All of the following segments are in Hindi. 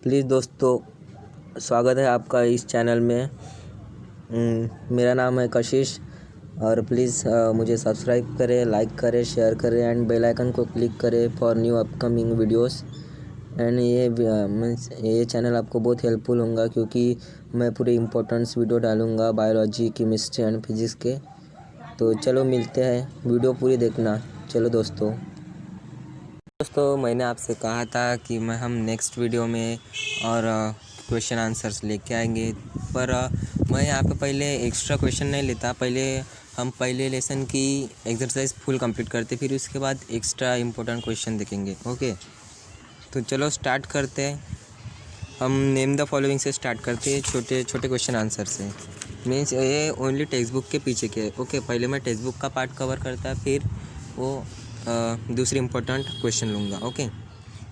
प्लीज़ दोस्तों, स्वागत है आपका इस चैनल में। मेरा नाम है कशिश और प्लीज़ मुझे सब्सक्राइब करें, लाइक करें, शेयर करें एंड बेल आइकन को क्लिक करें for new upcoming videos. And ये चैनल आपको बहुत हेल्पफुल होगा क्योंकि मैं पूरे इम्पोर्टेंट्स वीडियो डालूँगा बायोलॉजी, केमिस्ट्री एंड फिजिक्स के। तो चलो मिलते हैं, वीडियो पूरी देखना। चलो दोस्तों, मैंने आपसे कहा था कि हम नेक्स्ट वीडियो में और क्वेश्चन आंसर्स लेके आएंगे, पर मैं यहाँ पे पहले एक्स्ट्रा क्वेश्चन नहीं लेता। हम पहले लेसन की एक्सरसाइज फुल कंप्लीट करते, फिर उसके बाद एक्स्ट्रा इम्पोर्टेंट क्वेश्चन देखेंगे। ओके, तो चलो स्टार्ट करते हैं। हम नेम द फॉलोइंग से स्टार्ट करते हैं, छोटे छोटे क्वेश्चन आंसर से। मीन्स ये ओनली टेक्स्ट बुक के पीछे के। ओके, पहले मैं टेक्स्ट बुक का पार्ट कवर करता, फिर वो दूसरी इम्पोर्टेंट क्वेश्चन लूँगा। ओके,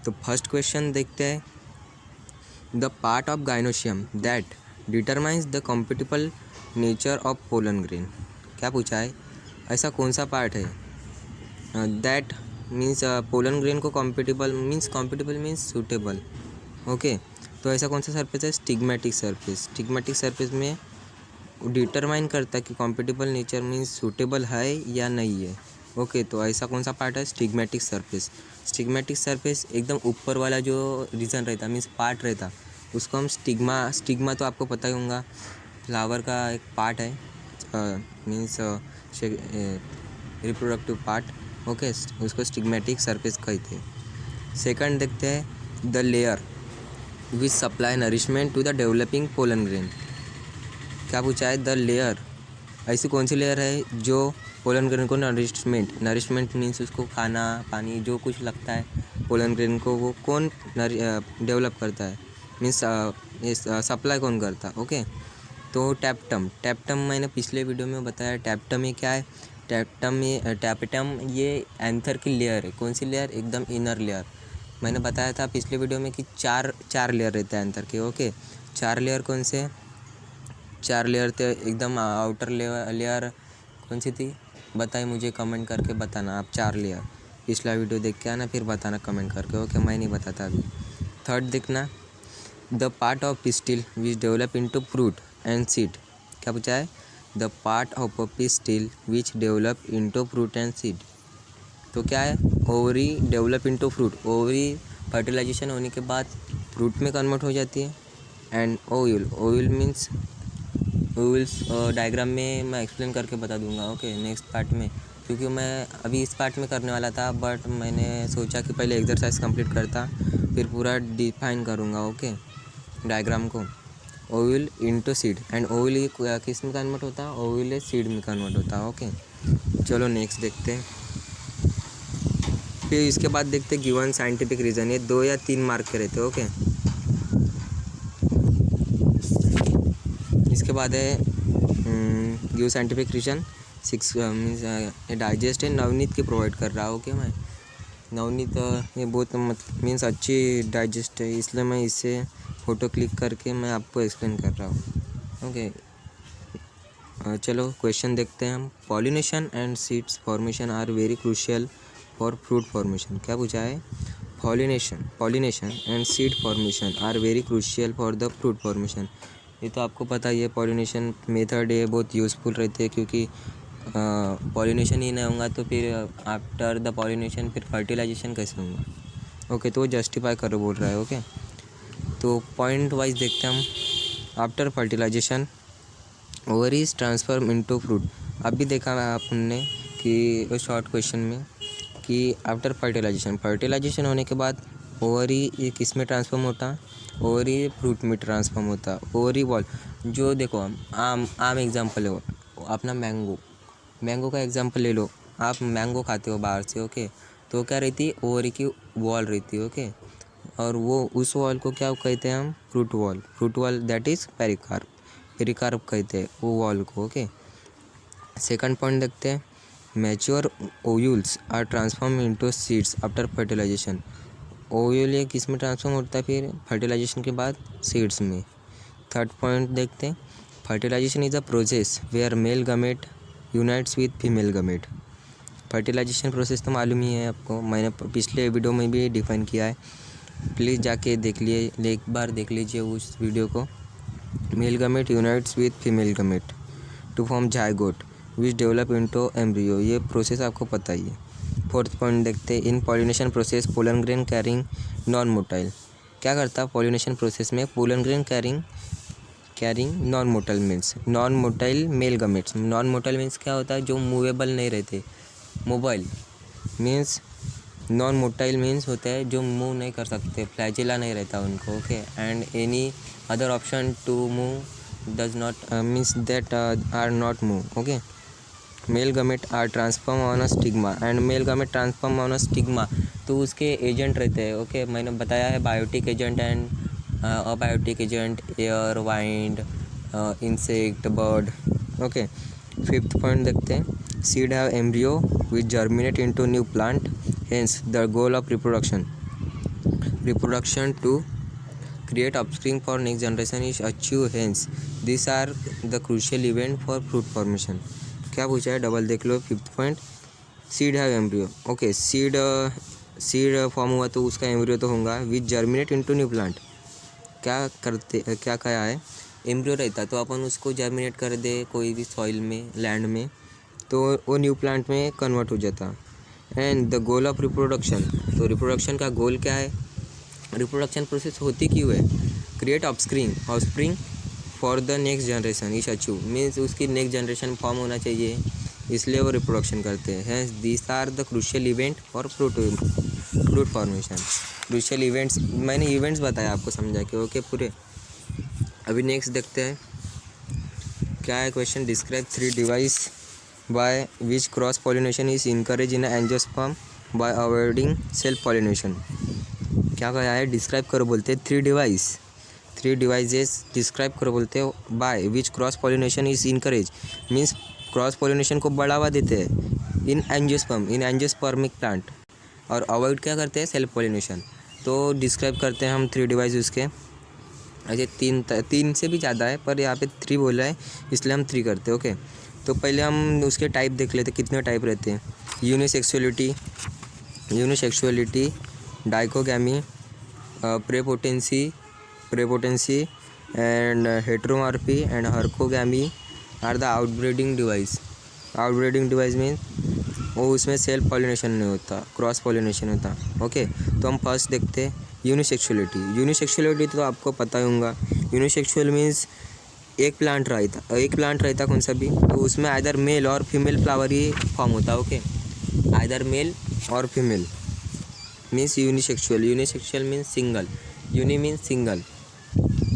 तो फर्स्ट क्वेश्चन देखते हैं। The part of gynoecium that determines the compatible nature of pollen grain. क्या पूछा है, ऐसा कौन सा पार्ट है दैट मीन्स पोलन ग्रेन को कॉम्पिटिबल मीन्स सूटेबल। ओके, तो ऐसा कौन सा सरफेस है, स्टिग्मेटिक सरफेस। स्टिग्मेटिक सरफेस में डिटरमाइन करता है कि कॉम्पिटिबल नेचर मीन्स सूटेबल है या नहीं है। ओके, तो ऐसा कौन सा पार्ट है, स्टिग्मेटिक सरफेस। स्टिग्मेटिक सरफेस एकदम ऊपर वाला जो रीजन रहता मीन्स पार्ट रहता, उसको हम स्टिग्मा तो आपको पता ही होगा, फ्लावर का एक पार्ट है, मीन्स रिप्रोडक्टिव पार्ट। ओके, उसको स्टिग्मेटिक सरफेस कहते हैं। सेकंड देखते हैं, the layer which supply nourishment to the developing pollen grain. क्या पूछा है, द लेयर, ऐसी कौन सी लेयर है जो पोलन ग्रेन को नरिशमेंट मीन्स उसको खाना पानी जो कुछ लगता है पोलन ग्रेन को, वो कौन डेवलप करता है, मीन्स सप्लाई कौन करता। ओके, तो टैप्टम मैंने पिछले वीडियो में बताया। टैप्टम ये क्या है, टैप्टम ये एंथर की लेयर है। कौन सी लेयर, एकदम इनर लेयर। मैंने बताया था पिछले वीडियो में कि चार लेयर रहते हैं एंथर के। ओके, 4 लेयर कौन से, 4 लेयर थे एकदम। आउटर लेयर कौन सी थी, बताइए मुझे कमेंट करके बताना आप। 4 लेयर पिछला वीडियो देख के आना, फिर बताना कमेंट करके। ओके, मैं नहीं बताता अभी। थर्ड देखना, the part of pistil which develop into fruit and seed. क्या पूछा है, the part of a pistil which develop into fruit and seed. तो क्या है, ovary develop into fruit. Ovary fertilization होने के बाद फ्रूट में कन्वर्ट हो जाती है। And ovule means ovules diagram में मैं एक्सप्लेन करके बता दूंगा। ओके, नेक्स्ट पार्ट में, क्योंकि मैं अभी इस पार्ट में करने वाला था, बट मैंने सोचा कि पहले एक्सरसाइज कंप्लीट करता, फिर पूरा डिफाइन करूँगा। ओके, डायग्राम को। ओविल इनटू सीड, एंड ओविल किस में कन्वर्ट होता है, ओविल सीड में कन्वर्ट होता है। ओके, चलो नेक्स्ट देखते हैं। फिर इसके बाद देखते हैं गिवन साइंटिफिक रीज़न। ये 2 या 3 मार्क के रहते हैं। ओके, इसके बाद है give scientific reason 6 means digest है, नवनीत की प्रोवाइड कर रहा हूँ। ओके, मैं नवनीत ये बहुत मीन्स अच्छी डाइजेस्ट है, इसलिए मैं इससे फ़ोटो क्लिक करके मैं आपको एक्सप्लेन कर रहा हूँ। ओके, चलो क्वेश्चन देखते हैं हम। Pollination and seeds formation are very crucial for fruit formation. क्या पूछा है, pollination and seed formation are very crucial for the fruit formation. ये तो आपको पता ही है, पॉलिनेशन मेथड ये बहुत यूज़फुल रहते हैं, क्योंकि पॉलिनेशन ही नहीं होगा तो फिर आफ्टर द पॉलिनेशन फिर फर्टिलाइजेशन कैसे होगा। ओके, तो वो जस्टिफाई करो बोल रहा है। ओके, तो पॉइंट वाइज देखते हैं हम। After fertilization ovaries transform into fruit. अभी देखा आपने कि शॉर्ट क्वेश्चन में कि आफ्टर फर्टिलाइजेशन होने के बाद ओवरी ये किस में ट्रांसफॉर्म होता, ओवरी फ्रूट में ट्रांसफॉर्म होता। ओवरी वॉल, जो देखो आम एग्जांपल है, अपना मैंगो का एग्जांपल ले लो। आप मैंगो खाते हो बाहर से। ओके, तो क्या रहती है, ओवरी की वॉल रहती है। ओके, और वो उस वॉल को क्या कहते हैं हम, fruit wall that is pericarp कहते हैं वो वॉल को। ओके, सेकंड पॉइंट देखते हैं। Mature ovules are transform into seeds after fertilization. Ovule ये किस में ट्रांसफॉर्म होता है, फिर फर्टिलाइजेशन के बाद सीड्स में। थर्ड पॉइंट देखते हैं। Fertilization is a process where male gamete unites with female gamete. Fertilization process तो मालूम ही है आपको, मैंने पिछले वीडियो में भी डिफाइन किया है। प्लीज़ जाके एक बार देख लीजिए उस वीडियो को। Male gamete unites with female gamete to form zygote which develop into embryo, ये प्रोसेस आपको पता ही है। फोर्थ पॉइंट देखते हैं, in pollination process pollen grain carrying non motile. क्या करता है पॉलिनेशन प्रोसेस में? Pollen grain carrying non motile means non motile male gametes. Non motile means क्या होता है? जो मूवेबल नहीं रहते। Mobile means non motile means होता है जो मूव नहीं कर सकते, फ्लैजिला नहीं रहता उनको, okay. And any other option to move does not means that are not move, okay. Male gamete are transform on a stigma and male gamete transform on a stigma, तो उसके एजेंट रहते हैं, ओके। मैंने बताया है biotic agent and abiotic agent, air, wind, insect, bird, okay. Fifth point देखते हैं, seed have embryo which germinate into new plant, hence the goal of reproduction to create offspring for next generation is achieved, hence these are the crucial event for fruit formation। क्या पूछा है? डबल देख लो। Fifth point, seed have embryo, okay. Seed form हुआ तो उसका एम्ब्रियो तो होगा। Which germinate into new plant, क्या कहा है? एम्ब्रियो रहता तो अपन उसको जर्मिनेट कर दे कोई भी सॉइल में, लैंड में, तो वो न्यू प्लांट में कन्वर्ट हो जाता। And the goal of reproduction, तो रिप्रोडक्शन का गोल क्या है? रिप्रोडक्शन प्रोसेस होती क्यों है? Create offspring for the next generation is achieve, means उसकी नेक्स्ट जनरेशन फॉर्म होना चाहिए, इसलिए वो रिप्रोडक्शन करते हैं। Hence this are the crucial event for fruit formation. Crucial events, मैंने इवेंट्स बताया आपको समझा के, ओके पूरे। अभी नेक्स्ट देखते हैं क्या है question. Describe 3 device by which cross pollination is encourage in angiosperm bye avoiding self pollination. क्या कहा है? डिस्क्राइब करो बोलते हैं 3 डिवाइसेस डिस्क्राइब करो बोलते हैं by which cross pollination is encourage, means cross pollination को बढ़ावा देते हैं इन एंजियोस्पर्मिक प्लांट, और अवॉइड क्या करते हैं? Self pollination. तो डिस्क्राइब करते हैं हम 3 डिवाइस उसके। ऐसे 3 से भी ज़्यादा है, पर यहाँ पे 3 बोला है इसलिए हम 3 करते हैं, ओके। तो पहले हम उसके टाइप देख लेते, कितने टाइप रहते हैं। Unisexuality, dichogamy, prepotency and heteromorphy and herkogamy are the outbreeding device means वो उसमें सेल्फ पॉलिनेशन नहीं होता, क्रॉस पॉलिनेशन होता, ओके। तो हम फर्स्ट देखते हैं यूनिसेक्सुअलिटी तो आपको पता ही होगा। यूनिसेक्सुअल मीन्स एक प्लांट रहता कौन सा भी, तो उसमें आइदर मेल और फीमेल फ्लावर ही फॉर्म होता है, ओके। आइदर मेल और female means unisexual means single, means single,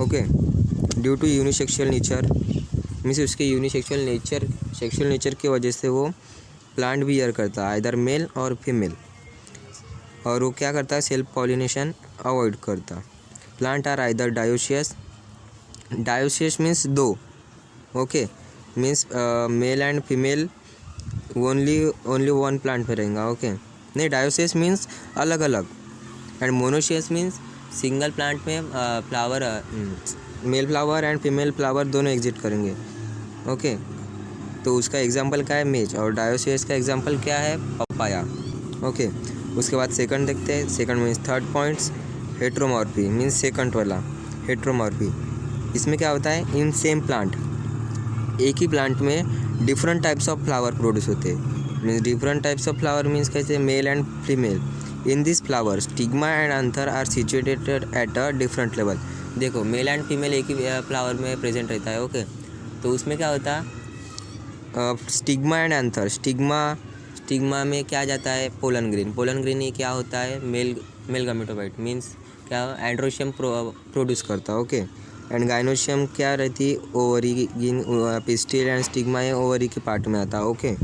okay. Due to unisexual nature means उसके सेक्सुअल नेचर की वजह से वो प्लांट भी ईयर करता है आइदर मेल और फीमेल, और वो क्या करता है? सेल्फ पॉलिनेशन अवॉइड करता। Plant are either dioecious means 2, okay, means male and female only one plant में रहेगा, ओके। नहीं, डायोसियस मीन्स अलग अलग, and monoecious means single plant में flower, male flower and female flower दोनों एग्जिट करेंगे, ओके। तो उसका एग्जांपल क्या है? मेज। और डायोसियस का एग्जांपल क्या है? Papaya, okay. उसके बाद सेकंड देखते हैं। Second means third points, heteromorphy means second वाला हेटेरोमॉर्फी। इसमें क्या होता है? इन सेम प्लांट, एक ही प्लांट में different types of flower produce होते हैं। Means different types of flower means कैसे? Male and female. In this flower stigma and anther are situated at a different level. देखो, मेल एंड फीमेल एक ही फ्लावर में प्रेजेंट रहता है, ओके। तो उसमें क्या होता है? Stigma and anther. स्टिग्मा में क्या जाता है? पोलन ग्रेन ये क्या होता है? मेल गामेटोफाइट मीन्स क्या? एंड्रोशियम प्रोड्यूस करता है, ओके। एंड गाइनोशियम क्या रहती? ओवरी, पिस्टिल एंड स्टिग्मा ये ओवरी के पार्ट में आता है, ओके।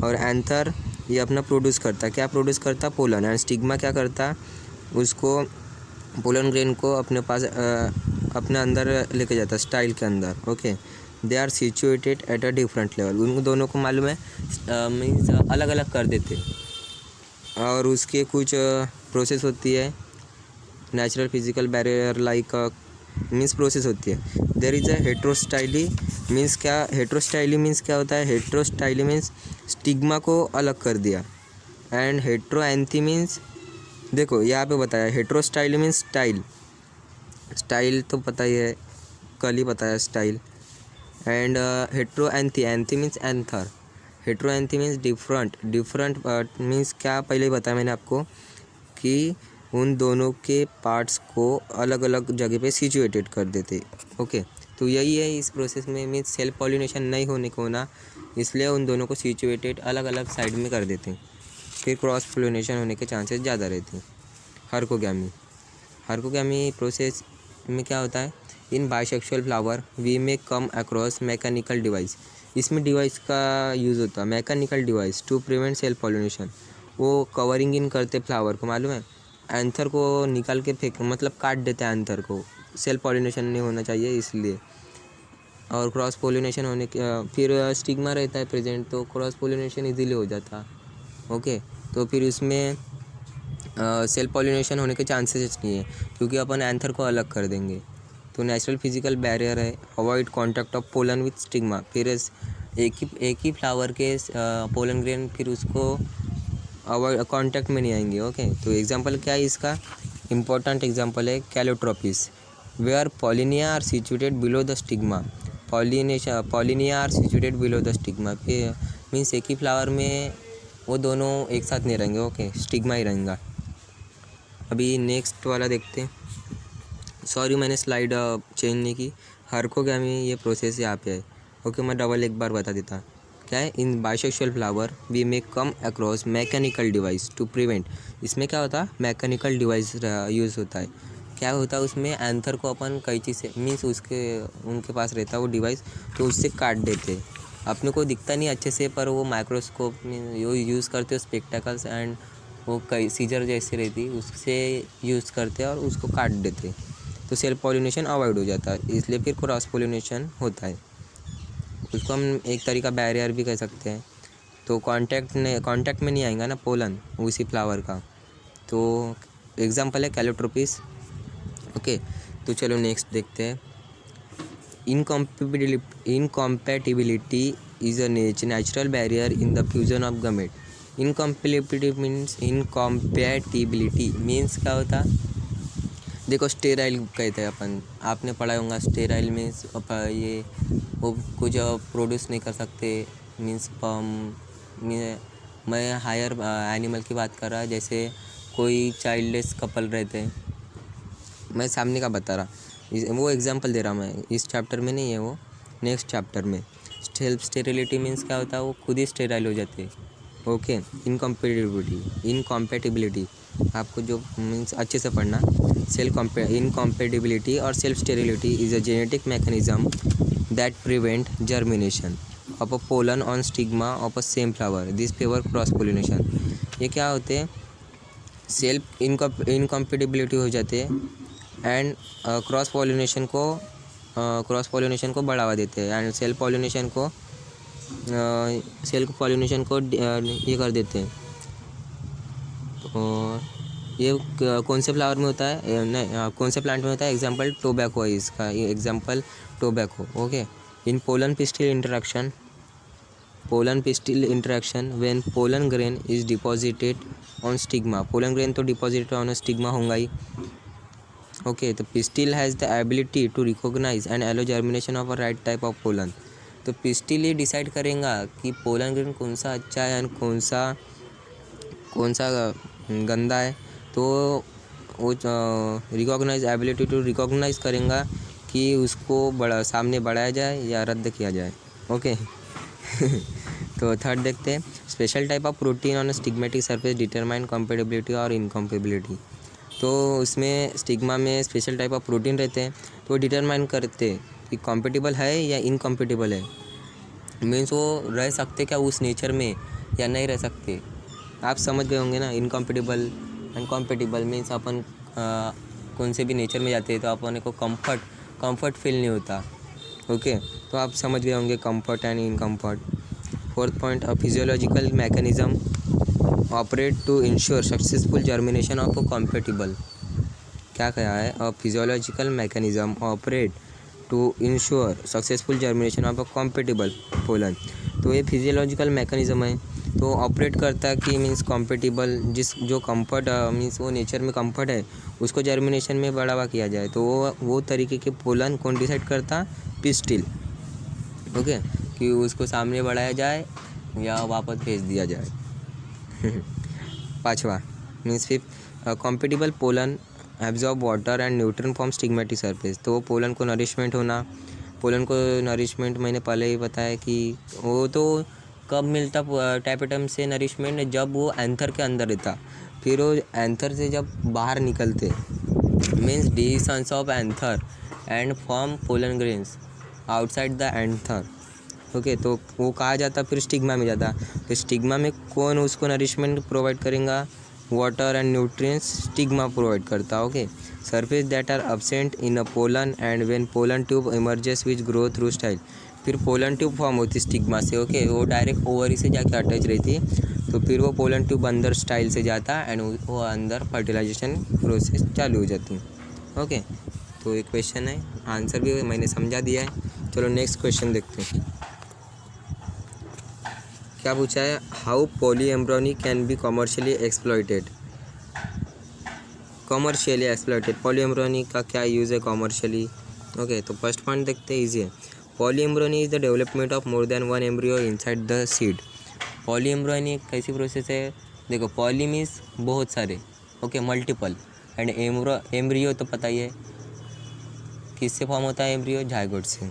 और एंथर ये अपना प्रोड्यूस करता है, क्या प्रोड्यूस करता? पोलन। एंड स्टिग्मा क्या करता? उसको पोलन ग्रेन को अपने पास अपने अंदर लेके जाता है, स्टाइल के अंदर, okay. They are situated at a different level. उन दोनों को मालूम है मीन्स अलग अलग कर देते, और उसके कुछ प्रोसेस होती है, natural physical barrier like means process होती है। There is a heterostyly means क्या? हेटेरोस्टाइली मीन्स क्या होता है? हेटेरोस्टाइली मीन्स स्टिग्मा को अलग कर दिया। एंड हेटेरोएंथी मीन्स देखो यहाँ पे बताया हेट्रोस्टाइल मीन्स स्टाइल, स्टाइल तो पता ही है, कल ही पता है style. And hetero anthy, anthy means anther, hetero anthy means different, different means क्या पहले ही बताया मैंने आपको कि उन दोनों के पार्ट्स को अलग अलग जगह पे सिचुएटेड कर देते। ओके, तो यही है इस प्रोसेस में, मीन्स सेल्फ पॉलिनेशन नहीं होने को ना, इसलिए उन दोनों को सिचुएटेड अलग अलग साइड में कर देते हैं, फिर क्रॉस पोलिनेशन होने के चांसेस ज़्यादा रहते हैं। हर्कोगैमी, हर्कोगैमी प्रोसेस में क्या होता है, in bisexual flower we may come across mechanical device, इसमें डिवाइस का यूज़ होता है, mechanical device to prevent self pollination. वो कवरिंग इन करते फ्लावर को, मालूम है, एंथर को निकाल के फेंक, मतलब काट देते हैं एंथर को, सेल्फ पॉलिनेशन नहीं होना चाहिए इसलिए। और क्रॉस पोलिनेशन होने के फिर स्टिग्मा रहता है प्रेजेंट, तो क्रॉस पोलिनेशन इजीली हो जाता। ओके, तो फिर उसमें सेल्फ पॉलिनेशन होने के चांसेस नहीं है, क्योंकि अपन एंथर को अलग कर देंगे। तो नेचुरल फिजिकल बैरियर है, avoid contact of pollen with stigma, फिर एक ही फ्लावर के पोलन ग्रेन फिर उसको अवॉइड, कॉन्टैक्ट में नहीं आएंगे। ओके, तो एग्जांपल क्या है इसका, इम्पोर्टेंट एग्जांपल है calotropis, where pollinia are situated below the stigma, pollinia are situated below the stigma, फिर मीन्स एक ही फ्लावर में वो दोनों एक साथ नहीं रहेंगे। ओके, स्टिग्मा ही रहेगा। अभी नेक्स्ट वाला देखते हैं, सॉरी मैंने स्लाइड चेंज नहीं की, हर्कोगैमी ये प्रोसेस यहाँ पे है। ओके, मैं डबल एक बार बता देता, क्या है, in bisexual flower we may come across mechanical device to prevent, इसमें क्या होता है, मैकेनिकल डिवाइस यूज़ होता है। क्या होता है उसमें, एंथर को अपन कैंची से, मीन्स उनके पास रहता है वो डिवाइस, तो उससे काट देते, अपने को दिखता नहीं अच्छे से, पर वो माइक्रोस्कोप में यूज़ करते हो, स्पेक्टेकल्स एंड वो कई सीजर जैसे रहती उससे यूज़ करते हैं और उसको काट देते, तो सेल्फ पॉलिनेशन अवॉइड हो जाता है, इसलिए फिर क्रॉस पॉलिनेशन होता है। उसको हम एक तरीका बैरियर भी कह सकते हैं। तो कांटेक्ट में नहीं आएगा ना पोलन उसी फ्लावर का, तो एग्जांपल है कैलोट्रोपिस। ओके, तो चलो नेक्स्ट देखते हैं, incompatibility is a natural barrier in the fusion of gamete. Incompatibility means क्या होता, देखो स्टेराइल कहते हैं अपन, आपने पढ़ा होगा, स्टेराइल मीन्स ये वो कुछ प्रोड्यूस नहीं कर सकते, मीन्स मैं हायर एनिमल की बात कर रहा, जैसे कोई चाइल्डलेस कपल रहते हैं, मैं सामने का बता रहा, वो एग्जांपल दे रहा मैं, इस चैप्टर में नहीं है वो, नेक्स्ट चैप्टर में। सेल्फ स्टेरिलिटी मीन्स क्या होता है, वो खुद ही स्टेराइल हो जाते हैं। ओके, इनकॉम्पैटिबिलिटी आपको जो मीन्स अच्छे से पढ़ना, इनकॉम्पैटिबिलिटी और self sterility is a genetic mechanism that prevent germination of a pollen on stigma of a same flower, this favour cross pollination. ये क्या होते हैं, सेल्फ इनकॉम्पैटिबिलिटी हो जाते हैं एंड क्रॉस पॉलिनेशन को बढ़ावा देते हैं, एंड सेल्फ पॉलिनेशन को ये कर देते हैं। और ये कौन से फ्लावर में होता है, नहीं कौन से प्लांट में होता है, एग्जांपल टोबैको है इसका, example tobacco. Okay, in pollen pistil interaction when pollen grain is deposited on stigma, pollen grain तो डिपॉजिटेड ऑन स्टिग्मा होगा ही। ओके, तो pistil has the ability to recognize and allow germination of a right type of pollen, तो पिस्टिल ही डिसाइड करेगा कि पोलन ग्रेन कौन सा अच्छा है एंड कौन सा गंदा है, तो वो एबिलिटी टू रिकॉग्नाइज करेगा कि उसको सामने बढ़ाया जाए या रद्द किया जाए। ओके तो थर्ड देखते हैं, special type of protein on stigmatic surface determine compatibility और इनकॉम्पेटिबिलिटी। तो उसमें स्टिग्मा में स्पेशल टाइप ऑफ प्रोटीन रहते हैं, तो डिटरमाइन करते हैं कि कॉम्पेटिबल है या इनकॉम्पेटिबल है, मीन्स वो रह सकते क्या उस नेचर में या नहीं रह सकते। आप समझ गए होंगे ना, इनकॉम्पेटिबल एंड कॉम्पेटिबल मीन्स अपन कौन से भी नेचर में जाते हैं तो अपन को कंफर्ट फील नहीं होता। ओके, तो आप समझ गए होंगे comfort and incomfort. Fourth point, a physiological mechanism operate to ensure successful germination of a compatible. क्या कहा है, a physiological mechanism operate to ensure successful germination of a compatible pollen. तो ये फिजियोलॉजिकल मैकेनिज्म है तो ऑपरेट करता है कि मीन्स कॉम्पेटिबल जिस जो कंफर्ट मीन्स वो नेचर में कंफर्ट है उसको जर्मिनेशन में बढ़ावा किया जाए, तो वो तरीके के पोलन कौन डिसाइड करता? पिस्टिल। ओके, कि उसको सामने बढ़ाया जाए या वापस भेज दिया जाए। पाँचवा means fifth, compatible pollen absorb water and nutrient from stigmatic surface. तो पोलन को नरिशमेंट होना, पोलन को नरिशमेंट मैंने पहले ही बताया कि वो तो कब मिलता टैपेटम से नरिशमेंट, जब वो एंथर के अंदर रहता, फिर वो एंथर से जब बाहर निकलते means dehiscence of anther and form pollen grains outside the anther. Okay, तो वो कहा जाता फिर स्टिग्मा में जाता। तो स्टिग्मा में कौन उसको नरिशमेंट प्रोवाइड करेगा? Water and nutrients stigma provide करता। Okay, surface that are absent in a pollen and when pollen tube emerges which grow through style. फिर पोलन ट्यूब फॉर्म होती स्टिग्मा से। ओके, वो डायरेक्ट ओवरी से जाके अटैच रहती, तो फिर वो पोलन ट्यूब अंदर स्टाइल से जाता एंड वो अंदर फर्टिलाइजेशन प्रोसेस चालू हो जाती। ओके, तो एक क्वेश्चन है, आंसर भी मैंने समझा दिया है। चलो नेक्स्ट क्वेश्चन देखते हैं क्या पूछा है। How polyembryony can be commercially exploited. Commercially exploited polyembryony का क्या यूज़ है कमर्शियली? ओके, तो फर्स्ट पॉइंट देखते हैं, ईजी है। Polyembryony is the development of more than one embryo inside the seed. Polyembryony एक कैसी प्रोसेस है? देखो, पॉली मीन्स बहुत सारे, ओके, मल्टीपल, एंड एम्ब्रियो तो पता ही है किससे फॉर्म होता है एम्ब्रियो? जायगोट से।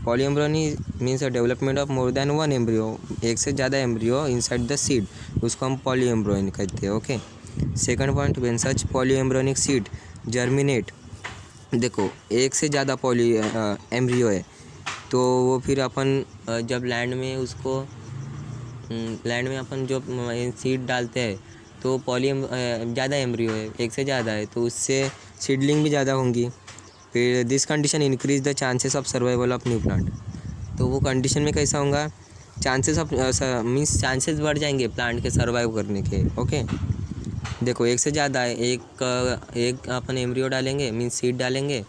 Polyembryony means a development of more than one embryo, एक से ज़्यादा एम्ब्रियो इनसाइड द सीड, उसको हम पॉलीएम्ब्रियोनी कहते हैं। Okay, second point, when such polyembryonic seed germinate. देखो, एक से ज़्यादा पॉली एम्ब्रियो है, तो वो फिर अपन जब लैंड में उसको लैंड में अपन जो सीड डालते हैं, तो ज़्यादा एम्ब्रियो है, एक से ज़्यादा है, तो उससे सीडलिंग भी ज़्यादा होंगी। फिर this condition increase the chances of survival of new plant. तो वो कंडीशन में कैसा होगा? चांसेस ऑफ मीन्स चांसेस बढ़ जाएंगे प्लांट के सर्वाइव करने के। ओके, देखो, एक से ज़्यादा है, एक अपन एम्ब्रियो डालेंगे मीन्स सीड डालेंगे,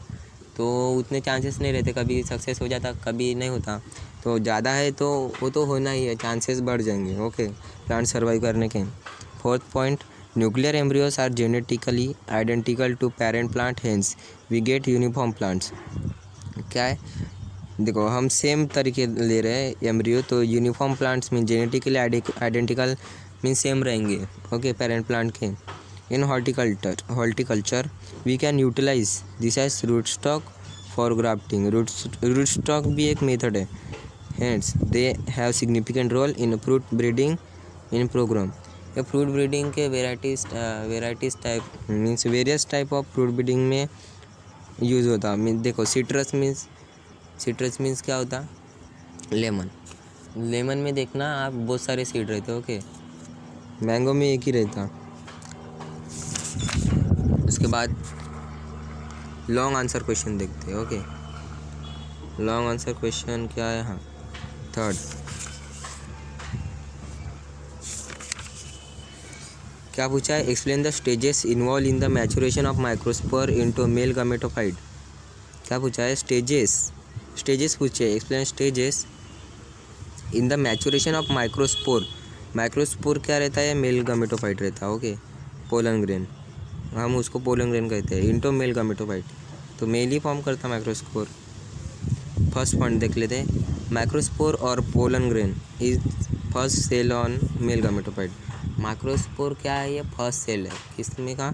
तो उतने चांसेस नहीं रहते, कभी सक्सेस हो जाता कभी नहीं होता। तो ज़्यादा है तो वो तो होना ही है, चांसेस बढ़ जाएंगे। ओके, प्लांट सर्वाइव करने के। Fourth point, nuclear embryos are genetically identical to parent plant, hence we get uniform plants. क्या है? देखो, हम सेम तरीके ले रहे हैं एम्ब्रियो, तो uniform plants mean genetically identical mean same रहेंगे। ओके, पेरेंट प्लांट के। In horticulture we can utilize this as root stock for grafting. Root stock भी एक मेथड है, hence they have significant role in fruit breeding in program. ये फ्रूट ब्रीडिंग के varieties type means various type of fruit breeding में यूज़ होता। मीन देखो, सिट्रस मीन्स क्या होता? लेमन में देखना आप बहुत सारे सीड रहते। ओके, मैंगो में एक ही रहता। उसके बाद लॉन्ग आंसर क्वेश्चन देखते हैं। ओके, लॉन्ग आंसर क्वेश्चन क्या है? हाँ, थर्ड, क्या पूछा है? Explain the stages involve in the maturation of microspore into male gametophyte. क्या पूछा है? स्टेजेस पूछे, explain stages in the maturation of microspore. Microspore क्या रहता है? मेल गामेटोफाइट रहता है। ओके, पोलन ग्रेन, हम उसको पोलन ग्रेन कहते हैं। इनटू मेल गामेटोफाइट, तो मेल ही फॉर्म करता माइक्रोस्पोर। फर्स्ट पॉइंट देख लेते हैं, माइक्रोस्पोर और pollen grain is first cell on male gametophyte. Microspore क्या है? ये फर्स्ट सेल है किसमें का?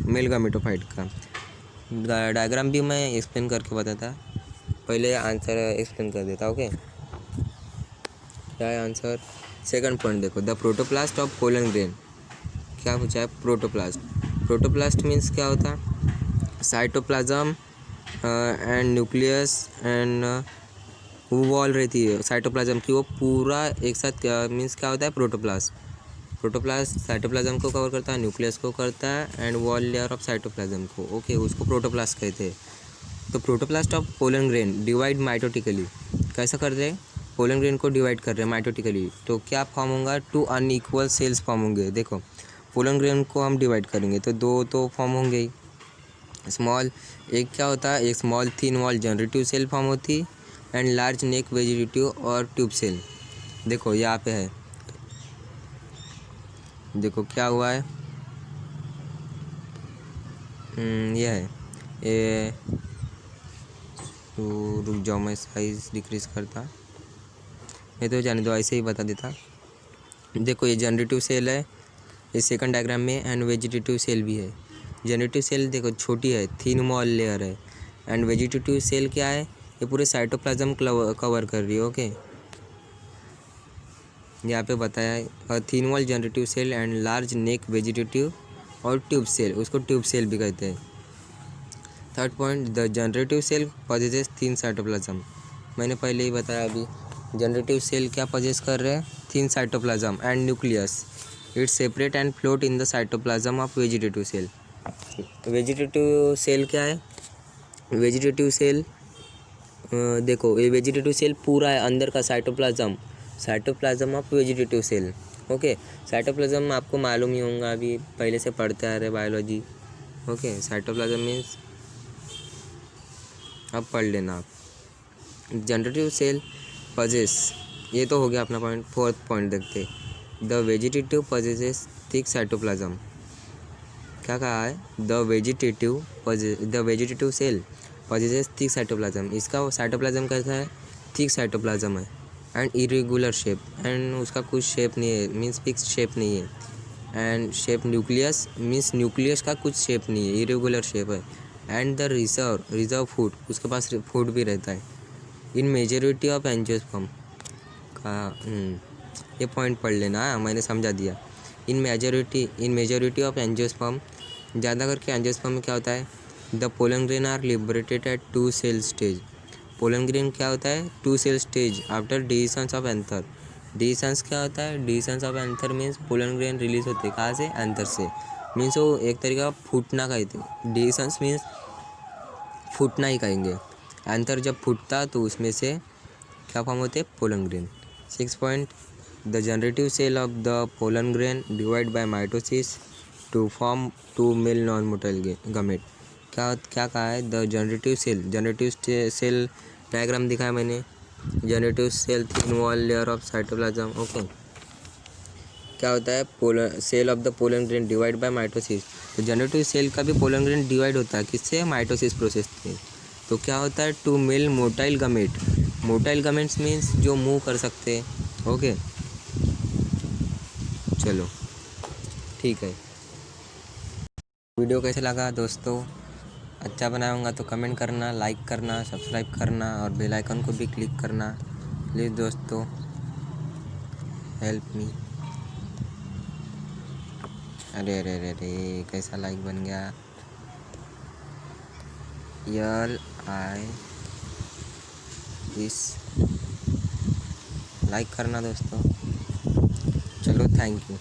मेल गामेटोफाइट का। डायग्राम भी मैं एक्सप्लेन करके बताता, पहले आंसर एक्सप्लेन कर देता। ओके, क्या है आंसर? सेकंड पॉइंट देखो, the protoplast of pollen grain. क्या पूछा है? प्रोटोप्लास्ट मीन्स क्या होता? साइटोप्लाज्म एंड न्यूक्लियस एंड वो वॉल रहती है साइटोप्लाज्म की, वो पूरा एक साथ मीन्स क्या होता है? प्रोटोप्लास्ट साइटोप्लाज्म को कवर करता है, न्यूक्लियस को करता है, and wall layer of cytoplasm को। ओके, उसको प्रोटोप्लास्ट कहते हैं। तो protoplast of pollen grain divide mitotically. कैसा कर रहे हैं? पोलन ग्रेन को डिवाइड कर रहे हैं माइटोटिकली, तो क्या फॉर्म होगा? 2 अनइक्वल सेल्स फॉर्म होंगे। देखो, पोलन ग्रेन को हम डिवाइड करेंगे तो 2 तो फॉर्म होंगे ही। स्मॉल एक क्या होता है? एक small thin wall generative cell form होती एंड लार्ज नेक वेजिटेटिव और ट्यूब सेल। देखो यहाँ पे है देखो क्या हुआ है, ये है ये। तो रुक जाओ, मैं साइज डिक्रीज करता, मैं तो जाने दो, ऐसे ही बता देता। देखो ये जनरेटिव सेल है ये सेकंड डायग्राम में, एंड वेजिटेटिव सेल भी है। जनरेटिव सेल देखो छोटी है, थिन वॉल लेयर है, एंड वेजिटेटिव सेल क्या है, ये पूरे साइटोप्लाज्म कवर कर रही है। ओके, यहाँ पे बताया है thin wall generative cell and large neck vegetative और ट्यूब सेल, उसको ट्यूब सेल भी कहते हैं। Third point, the generative cell possesses thin cytoplasm. मैंने पहले ही बताया अभी, जनरेटिव सेल क्या पॉजेस कर रहे हैं, thin cytoplasm and nucleus. It's separate and float in the cytoplasm of vegetative cell. Vegetative cell क्या है, वेजिटेटिव सेल देखो ये वेजिटेटिव सेल पूरा है अंदर का cytoplasm of vegetative cell. Okay, cytoplasm आपको मालूम ही होगा, अभी पहले से पढ़ते आ रहे बायोलॉजी। ओके, साइटोप्लाज्म मीन्स अब पढ़ लेना आप। जनरेटिव सेल पजेस, ये तो हो गया अपना पॉइंट। फोर्थ पॉइंट देखते, the vegetative possesses thick cytoplasm. क्या कहा है, the vegetative cell possesses thick cytoplasm. इसका साइटोप्लाज्म कैसा है, थिक साइटोप्लाज्म है, एंड इरेगुलर शेप, एंड उसका कुछ शेप नहीं है, मीन्स फिक्स शेप नहीं है। And shape nucleus, means nucleus का कुछ शेप नहीं है, इरेगुलर शेप है। एंड द रिजर्व फूड, उसके पास फूड भी रहता है। इन मेजोरिटी ऑफ एंजियोस्पर्म का ये पॉइंट पढ़ लेना, मैंने समझा दिया। इन मेजोरिटी ऑफ एंजियोस्पर्म, ज़्यादा करके एंजियोस्पर्म में क्या होता है, the pollen grain are liberated at 2 cell stage. Pollen grain क्या होता है, 2 cell stage after divisions of anther. Divisions क्या होता है, divisions of anther means pollen grain release होते हैं कहाँ से, एंथर से, मीन्स वो एक तरीके का फूटना कहते हैं। डिविजन्स मीन्स फूटना ही कहेंगे। एंथर जब फूटता तो उसमें से क्या फॉर्म होते, pollen grain. 6 point, the generative cell of the pollen grain divide by mitosis to form 2 male non motile gamete. क्या कहा है, द जनरेटिव सेल डायग्राम दिखाया मैंने। Generative cell thin wall layer of cytoplasm. Okay, क्या होता है, cell of the pollen grain divide by mitosis. तो जनरेटिव सेल का भी पोलन ग्रेन डिवाइड होता है किससे, माइटोसिस प्रोसेस से। तो क्या होता है, 2 male motile gamete. Motile gametes means जो मूव कर सकते हैं। ओके, चलो ठीक है। वीडियो कैसे लगा दोस्तों, अच्छा बनाऊंगा तो कमेंट करना, लाइक करना, सब्सक्राइब करना और बेल आइकन को भी क्लिक करना प्लीज़ दोस्तों, हेल्प मी। अरे अरे अरे अरे, कैसा लाइक बन गया, यल आई दिस, लाइक करना दोस्तों। चलो थैंक यू।